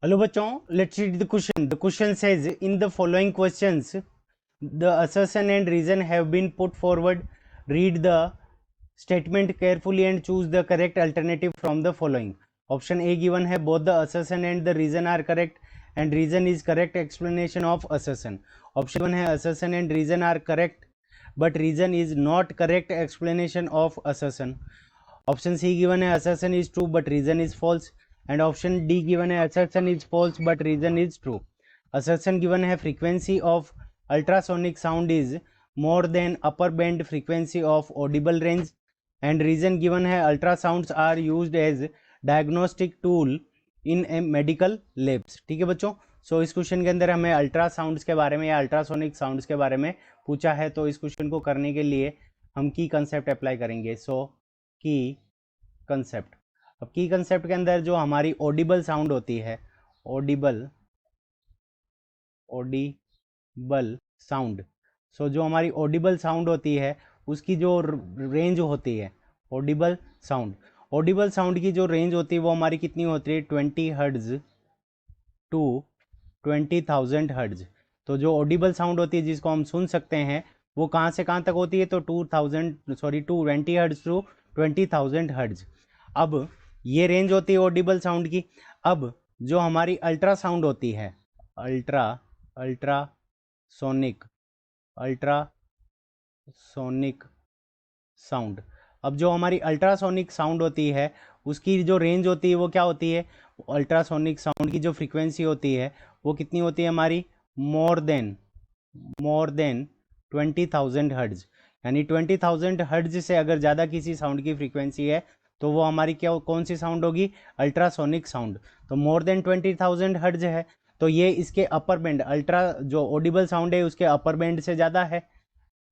Hello bachon, let's read the question. The question says, in the following questions, the assertion and reason have been put forward. Read the statement carefully and choose the correct alternative from the following. Option A given है, both the assertion and the reason are correct and reason is correct explanation of assertion. Option given है, assertion and reason are correct but reason is not correct explanation of assertion. Option C given है, assertion is true but reason is false. And option D given है, assertion is false but reason is true. Assertion given है, frequency of ultrasonic sound is more than upper band frequency of audible range. And reason given है, ultrasounds are used as diagnostic tool in a medical labs. ठीक है बच्चों, सो इस question के अंदर हमें ultrasounds के बारे में या अल्ट्रासोनिक साउंड्स के बारे में पूछा है, तो इस क्वेश्चन को करने के लिए हम की कंसेप्ट अप्लाई करेंगे. सो की कंसेप्ट, अब की कंसेप्ट के अंदर जो हमारी ऑडिबल साउंड होती है, ऑडिबल साउंड, सो जो हमारी ऑडिबल साउंड होती है उसकी जो रेंज होती है, ऑडिबल साउंड की जो रेंज होती है वो हमारी कितनी होती है, 20 हर्ट्ज टू 20,000 हर्ट्ज. तो जो ऑडिबल साउंड होती है जिसको हम सुन सकते हैं वो कहाँ से कहाँ तक होती है, तो 20 हर्ट्ज टू 20,000 हर्ट्ज. अब ये रेंज होती है ऑडिबल साउंड की. अब जो हमारी अल्ट्रासाउंड होती है, अल्ट्रासोनिक साउंड, अब जो हमारी अल्ट्रासोनिक साउंड होती है उसकी जो रेंज होती है वो क्या होती है, अल्ट्रासोनिक साउंड की जो फ्रीक्वेंसी होती है वो कितनी होती है हमारी, मोर देन 20,000 हर्ट्ज. यानी 20,000 हर्ट्ज से अगर ज़्यादा किसी साउंड की फ्रीक्वेंसी है तो वो हमारी क्या, कौन सी साउंड होगी, अल्ट्रासोनिक साउंड. तो मोर देन 20,000 हर्ट्ज है तो ये इसके अपर बैंड, जो ऑडिबल साउंड है उसके अपर बैंड से ज़्यादा है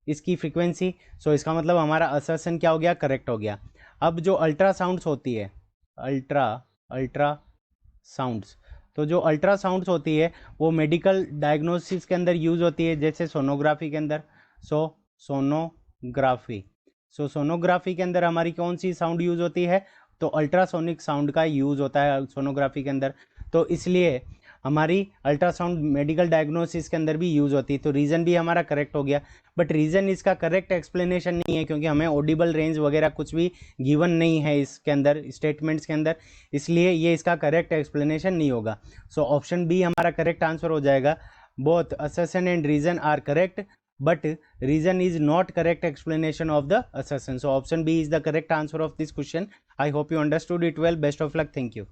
इसकी फ्रीक्वेंसी. सो इसका मतलब हमारा असर्शन क्या हो गया, करेक्ट हो गया. अब जो अल्ट्रासाउंड्स होती है, अल्ट्रासाउंड्स, तो जो अल्ट्रासाउंड्स होती है वो मेडिकल डायग्नोसिस के अंदर यूज़ होती है, जैसे सोनोग्राफी के अंदर. सोनोग्राफी के अंदर हमारी कौन सी साउंड यूज़ होती है, तो अल्ट्रासोनिक साउंड का यूज़ होता है सोनोग्राफी के अंदर. तो इसलिए हमारी अल्ट्रासाउंड मेडिकल डायग्नोसिस के अंदर भी यूज़ होती है. तो रीज़न भी हमारा करेक्ट हो गया, बट रीज़न इसका करेक्ट एक्सप्लेनेशन नहीं है क्योंकि हमें ऑडिबल रेंज वगैरह कुछ भी गिवन नहीं है इसके अंदर, स्टेटमेंट्स के अंदर, इसलिए ये इसका करेक्ट एक्सप्लेनेशन नहीं होगा. सो ऑप्शन बी हमारा करेक्ट आंसर हो जाएगा. Both assertion and reason are correct but reason is not correct explanation of the assertion. So option B is the correct answer of this question. I hope you understood it well. Best of luck. Thank you.